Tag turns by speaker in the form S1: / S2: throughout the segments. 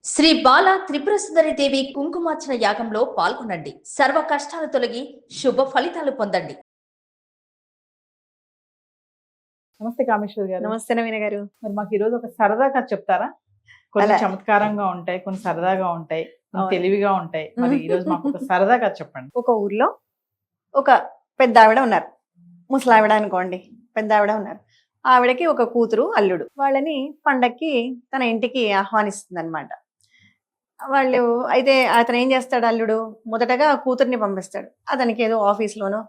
S1: శ్రీ బాల త్రిపుర సుందరి దేవి కుంకుమార్చన యాగంలో పాల్గొనండి. సర్వ కష్టాలు తొలగి శుభ ఫలితాలు పొందండి.
S2: నమస్తే కామేశ్వరి గారు.
S3: నమస్తే నవీన గారు.
S2: మరి మాకు ఈరోజు ఒక సరదా కథ చెప్తారా? కొన్ని చమత్కారంగా ఉంటాయి, కొన్ని సరదాగా ఉంటాయి, కొన్ని తెలివిగా ఉంటాయి. మరి ఈరోజు మాకు ఒక సరదా కథ చెప్పండి.
S3: ఒక ఊర్లో ఒక పెద్ద ఆవిడ ఉన్నారు. ముసలావిడ అనుకోండి, పెద్ద ఆవిడ ఉన్నారు. ఆవిడకి ఒక కూతురు అల్లుడు. వాళ్ళని పండక్కి తన ఇంటికి ఆహ్వానిస్తుంది అనమాట. వాళ్ళు అయితే అతను ఏం చేస్తాడు, అల్లుడు మొదటగా కూతుర్ని పంపిస్తాడు. అతనికి ఏదో ఆఫీస్లోనో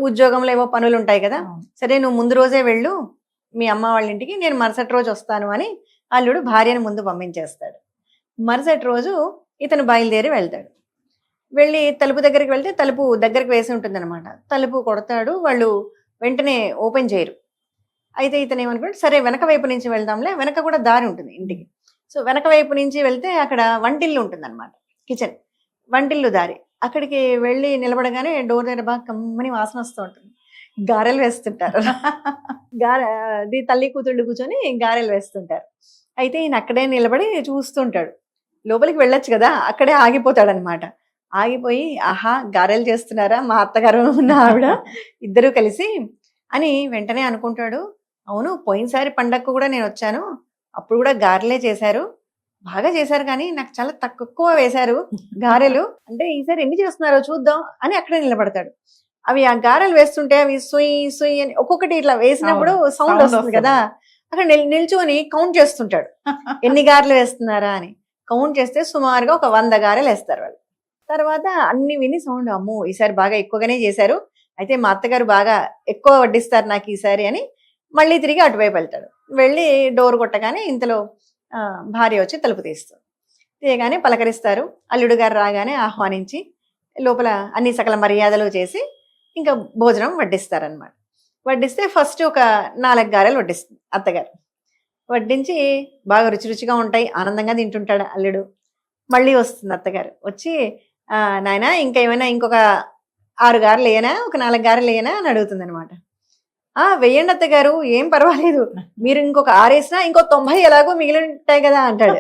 S3: ఉద్యోగంలో ఏవో పనులు ఉంటాయి కదా, సరే నువ్వు ముందు రోజే వెళ్ళు మీ అమ్మ వాళ్ళ ఇంటికి, నేను మరుసటి రోజు వస్తాను అని అల్లుడు భార్యను ముందు పంపించేస్తాడు. మరుసటి రోజు ఇతను బయలుదేరి వెళ్తాడు. వెళ్ళి తలుపు దగ్గరికి వెళ్తే తలుపు దగ్గరికి వేసి ఉంటుంది అనమాట. తలుపు కొడతాడు, వాళ్ళు వెంటనే ఓపెన్ చేయరు. అయితే ఇతను ఏమనుకుంటాడు, సరే వెనక వైపు నుంచి వెళ్దాంలే, వెనక కూడా దారి ఉంటుంది ఇంటికి. సో వెనక వైపు నుంచి వెళ్తే అక్కడ వంటిల్లు ఉంటుంది అనమాట, కిచెన్ వంటిల్లు దారి. అక్కడికి వెళ్ళి నిలబడగానే డోర్ దగ్గర బాగా కమ్మని వాసన వస్తూ ఉంటుంది. గారెలు వేస్తుంటారు. అది తల్లి కూతుళ్ళు కూర్చొని గారెలు వేస్తుంటారు. అయితే ఈయన అక్కడే నిలబడి చూస్తుంటాడు. లోపలికి వెళ్ళొచ్చు కదా, అక్కడే ఆగిపోతాడు అనమాట. ఆగిపోయి, ఆహా గారెలు చేస్తున్నారా మా అత్తగారు ఉన్న ఆవిడ ఇద్దరు కలిసి అని వెంటనే అనుకుంటాడు. అవును, పోయినసారి పండగకు కూడా నేను వచ్చాను, అప్పుడు కూడా గారెలే చేశారు, బాగా చేశారు, కానీ నాకు చాలా తక్కువ వేశారు గారెలు, అంటే ఈసారి ఎన్ని చేస్తున్నారో చూద్దాం అని అక్కడే నిలబడతాడు. అవి ఆ గారెలు వేస్తుంటే అవి సుయ్ సుయ్ అని ఒక్కొక్కటి ఇట్లా వేసినప్పుడు సౌండ్ వస్తుంది కదా, అక్కడ నిల్చుని కౌంట్ చేస్తుంటాడు ఎన్ని గారెలు వేస్తున్నారా అని. కౌంట్ చేస్తే సుమారుగా ఒక 100 గారెలు వేస్తారు వాళ్ళు. తర్వాత అన్ని విని సౌండ్, అమ్మో ఈసారి బాగా ఎక్కువగానే చేశారు, అయితే మా అత్తగారు బాగా ఎక్కువ వడ్డిస్తారు నాకు ఈసారి అని మళ్ళీ తిరిగి అటువైపు వెళ్తాడు. వెళ్ళి డోర్ కొట్టగానే ఇంతలో భార్య వచ్చి తలుపు తీస్తుంది. తీయగానే పలకరిస్తారు. అల్లుడు గారు రాగానే ఆహ్వానించి లోపల అన్ని సకల మర్యాదలు చేసి ఇంకా భోజనం వడ్డిస్తారనమాట. వడ్డిస్తే ఫస్ట్ ఒక 4 గారెలు వడ్డిస్తుంది అత్తగారు. వడ్డించి బాగా రుచి రుచిగా ఉంటాయి, ఆనందంగా తింటుంటాడు అల్లుడు. మళ్ళీ వస్తుంది అత్తగారు వచ్చి, నాయనా ఇంకా ఏమైనా ఇంకొక 6 గారెలు వేయనా, ఒక 4 గారెలు వేయనా అని అడుగుతుంది అనమాట. వెయ్యండి అత్తగారు, ఏం పర్వాలేదు, మీరు ఇంకొక 6 వేసినా ఇంకో 90 ఎలాగో మిగిలి ఉంటాయి కదా అంటాడు.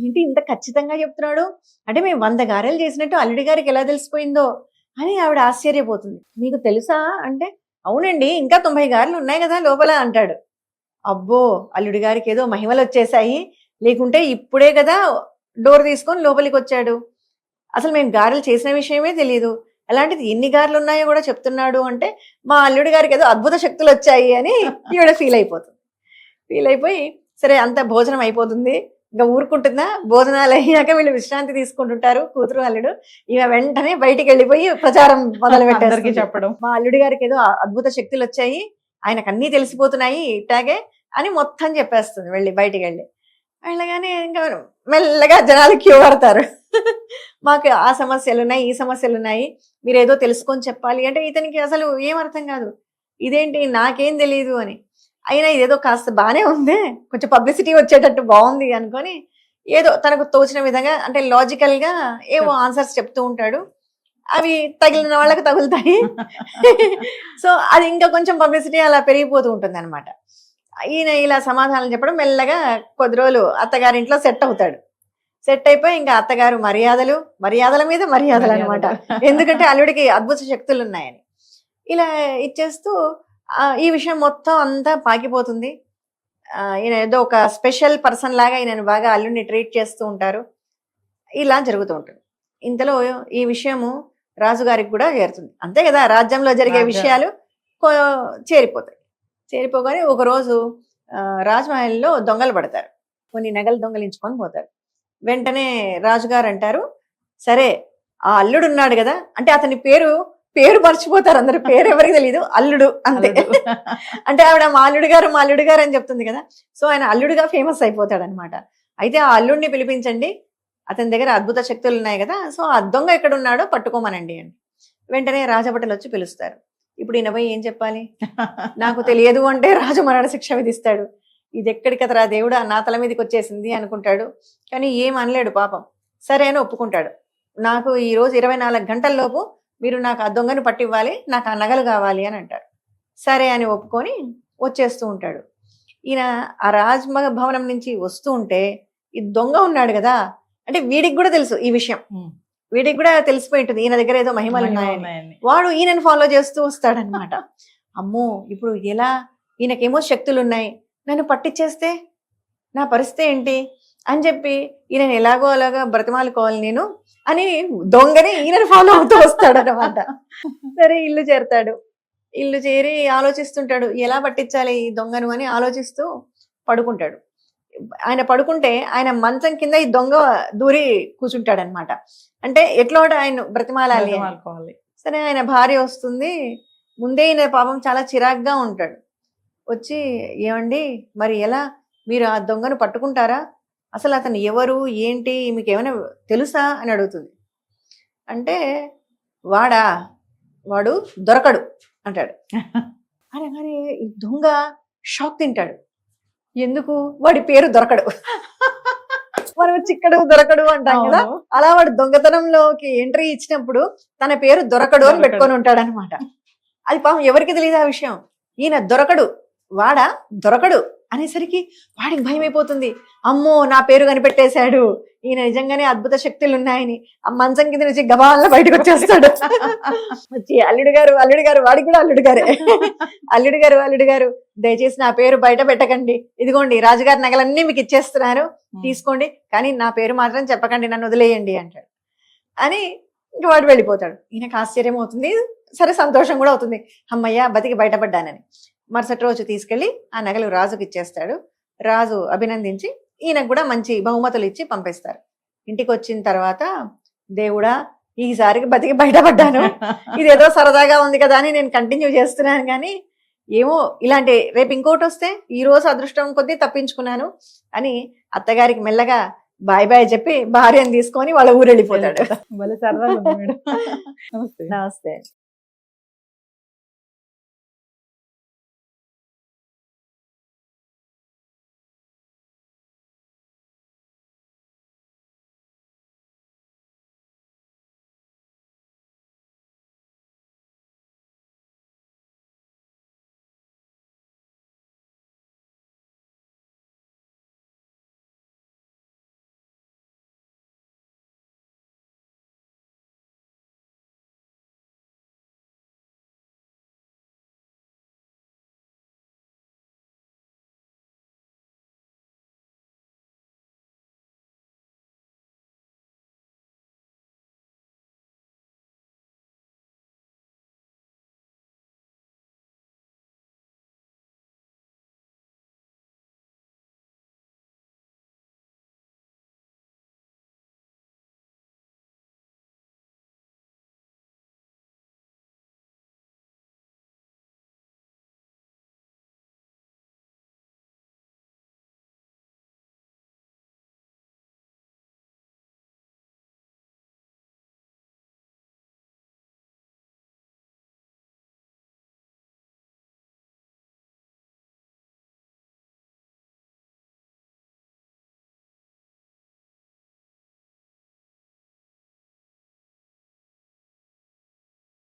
S3: ఏంటి ఇంత ఖచ్చితంగా చెప్తున్నాడు, అంటే మేము 100 గారెలు చేసినట్టు అల్లుడి గారికి ఎలా తెలిసిపోయిందో అని ఆవిడ ఆశ్చర్యపోతుంది. మీకు తెలుసా అంటే, అవునండి ఇంకా 90 గారెలు ఉన్నాయి కదా లోపల అంటాడు. అబ్బో, అల్లుడి గారికి ఏదో మహిమలు వచ్చేసాయి, లేకుంటే ఇప్పుడే కదా డోర్ తీసుకొని లోపలికి వచ్చాడు, అసలు మేము గారెలు చేసిన విషయమే తెలియదు, అలాంటిది ఎన్ని గారెలు ఉన్నాయో కూడా చెప్తున్నాడు అంటే మా అల్లుడి గారికి ఏదో అద్భుత శక్తులు వచ్చాయి అని ఈవిడ ఫీల్ అయిపోతుంది. ఫీల్ అయిపోయి సరే అంత భోజనం అయిపోతుంది, ఇంకా ఊరుకుంటుందా, భోజనాలు అయ్యాక వీళ్ళు విశ్రాంతి తీసుకుంటుంటారు కూతురు అల్లుడు. ఇక వెంటనే బయటికి వెళ్ళిపోయి ప్రచారం మొదలు పెట్టారు
S2: చెప్పడం,
S3: మా అల్లుడి గారికి ఏదో అద్భుత శక్తులు వచ్చాయి, ఆయనకు అన్నీ తెలిసిపోతున్నాయి ఇట్టాగే అని మొత్తం చెప్పేస్తుంది. వెళ్ళి బయటికి వెళ్ళగానే ఇంకా మెల్లగా జనాలు క్యూ పడతారు. మాకు ఆ సమస్యలు ఉన్నాయి, ఈ సమస్యలు ఉన్నాయి, మీరు ఏదో తెలుసుకొని చెప్పాలి అంటే ఇతనికి అసలు ఏం అర్థం కాదు, ఇదేంటి నాకేం తెలియదు అని. అయినా ఇదేదో కాస్త బాగానే ఉంది, కొంచెం పబ్లిసిటీ వచ్చేటట్టు బాగుంది అనుకొని ఏదో తనకు తోచిన విధంగా అంటే లాజికల్ గా ఏవో ఆన్సర్స్ చెప్తూ ఉంటాడు. అవి తగిలిన వాళ్ళకి తగులుతాయి. సో అది ఇంకా కొంచెం పబ్లిసిటీ అలా పెరిగిపోతూ ఉంటుంది అనమాట. ఈయన ఇలా సమాధానం చెప్పడం మెల్లగా కొద్ది రోజులు అత్తగారింట్లో సెట్ అవుతాడు. సెట్ అయిపోయి ఇంకా అత్తగారు మర్యాదల మీద మర్యాదలు అనమాట, ఎందుకంటే అల్లుడికి అద్భుత శక్తులు ఉన్నాయని. ఇలా ఇచ్చేస్తూ ఈ విషయం మొత్తం అంతా పాకిపోతుంది. ఈయన ఏదో ఒక స్పెషల్ పర్సన్ లాగా ఈయనను బాగా అల్లుడిని ట్రీట్ చేస్తూ ఉంటారు. ఇలా జరుగుతూ ఉంటుంది. ఇంతలో ఈ విషయము రాజుగారికి కూడా చేరుతుంది. అంతే కదా, రాజ్యంలో జరిగే విషయాలు చేరిపోతాయి. చేరిపోగానే ఒకరోజు రాజమహల్లో దొంగలు పడతారు, కొన్ని నగలు దొంగలించుకొని పోతారు. వెంటనే రాజుగారు అంటారు, సరే ఆ అల్లుడు ఉన్నాడు కదా, అంటే అతని పేరు మర్చిపోతారు అందరు, పేరు ఎవరికి తెలియదు, అల్లుడు అంతే. అంటే ఆవిడ మా అల్లుడు గారు అని చెప్తుంది కదా, సో ఆయన అల్లుడుగా ఫేమస్ అయిపోతాడు అనమాట. అయితే ఆ అల్లుడిని పిలిపించండి, అతని దగ్గర అద్భుత శక్తులు ఉన్నాయి కదా, సో ఆ దొంగ ఎక్కడున్నాడో పట్టుకోమనండి అని. వెంటనే రాజభటులు వచ్చి పిలుస్తారు. ఇప్పుడు ఈయన పోయి ఏం చెప్పాలి, నాకు తెలియదు అంటే రాజు మరణ శిక్ష విధిస్తాడు. ఇది ఎక్కడికి కదరా దేవుడా, నా తల మీదకి వచ్చేసింది అనుకుంటాడు, కానీ ఏం అనలేడు పాపం. సరే అని ఒప్పుకుంటాడు. నాకు ఈరోజు 24 గంటల్లోపు మీరు నాకు ఆ దొంగను పట్టివ్వాలి, నాకు ఆ నగలు కావాలి అని అంటాడు. సరే అని ఒప్పుకొని వచ్చేస్తూ ఉంటాడు. ఈయన ఆ రాజ్భవనం నుంచి వస్తూ ఉంటే ఈ దొంగ ఉన్నాడు కదా, అంటే వీడికి కూడా తెలుసు ఈ విషయం,
S2: ఉమ్.
S3: వీడికి కూడా తెలిసిపోయి ఉంటుంది ఈయన దగ్గర ఏదో మహిమలు ఉన్నాయని.
S2: ఉన్నాయని.
S3: వాడు ఈయనని ఫాలో చేస్తూ వస్తాడనమాట. అమ్మో ఇప్పుడు ఎలా, ఈయనకేమో శక్తులు ఉన్నాయి, నన్ను పట్టించేస్తే నా పరిస్థితి ఏంటి అని చెప్పి ఈయనని ఎలాగో అలాగా బ్రతిమాలుకోవాలి నేను అని దొంగని ఈయనని ఫాలో అవుతూ వస్తాడనమాట. సరే ఇల్లు చేరతాడు. ఇల్లు చేరి ఆలోచిస్తుంటాడు ఎలా పట్టించాలి ఈ దొంగను అని ఆలోచిస్తూ పడుకుంటాడు. ఆయన పడుకుంటే ఆయన మంచం కింద ఈ దొంగ దూరి కూర్చుంటాడు అనమాట. అంటే ఎట్లా ఆయన బ్రతిమాలాలి అని.
S2: బ్రతిమాలుకోవాలి.
S3: సరే ఆయన భార్య వస్తుంది. ముందే ఈయన పాపం చాలా చిరాగ్గా ఉంటాడు. వచ్చి ఏమండి మరి ఎలా, మీరు ఆ దొంగను పట్టుకుంటారా, అసలు అతను ఎవరు ఏంటి మీకు ఏమైనా తెలుసా అని అడుగుతుంది. అంటే వాడు దొరకడు అంటాడు. అనగానే ఈ దొంగ షాక్ తింటాడు. ఎందుకు, వాడి పేరు దొరకడు. మనం చిక్కడు దొరకడు అంటాం కదా,
S2: అవును.
S3: అలా వాడు దొంగతనంలోకి ఎంట్రీ ఇచ్చినప్పుడు తన పేరు దొరకడు అని పెట్టుకొని ఉంటాడు అనమాట. అది పాపం ఎవరికి తెలియదు ఆ విషయం. ఈయన దొరకడు, దొరకడు అనేసరికి వాడికి భయం అయిపోతుంది. అమ్మో నా పేరు కనిపెట్టేశాడు, ఈయన నిజంగానే అద్భుత శక్తులు ఉన్నాయని ఆ మంచం కింద నుంచి గబాల బయటకు వచ్చేస్తాడు. వచ్చి అల్లుడు గారు వాడికి కూడా అల్లుడు గారు దయచేసి నా పేరు బయట పెట్టకండి, ఇదిగోండి రాజుగారి నగలన్నీ మీకు ఇచ్చేస్తున్నారు తీసుకోండి, కానీ నా పేరు మాత్రం చెప్పకండి, నన్ను వదిలేయండి అంటాడు. అని ఇంక వాడు వెళ్ళిపోతాడు. ఈయనకు ఆశ్చర్యం అవుతుంది, సరే సంతోషం కూడా అవుతుంది, అమ్మయ్య బతికి బయటపడ్డానని. మరుసటి రోజు తీసుకెళ్లి ఆ నగలు రాజుకి ఇచ్చేస్తాడు. రాజు అభినందించి ఈయనకు కూడా మంచి బహుమతులు ఇచ్చి పంపిస్తారు. ఇంటికి వచ్చిన తర్వాత దేవుడా ఈసారికి బతికి బయటపడ్డాను, ఇదేదో సరదాగా ఉంది కదా అని నేను కంటిన్యూ చేస్తున్నాను, కానీ ఏమో ఇలాంటి రేపు ఇంకోటి వస్తే ఈ రోజు అదృష్టం కొద్దీ తప్పించుకున్నాను అని అత్తగారికి మెల్లగా బాయ్ బాయ్ చెప్పి భార్యను తీసుకొని వాళ్ళ ఊరు వెళ్ళిపోతాడు.
S2: భలే సరదాగా ఉంది మేడం. నమస్తే.
S3: నమస్తే.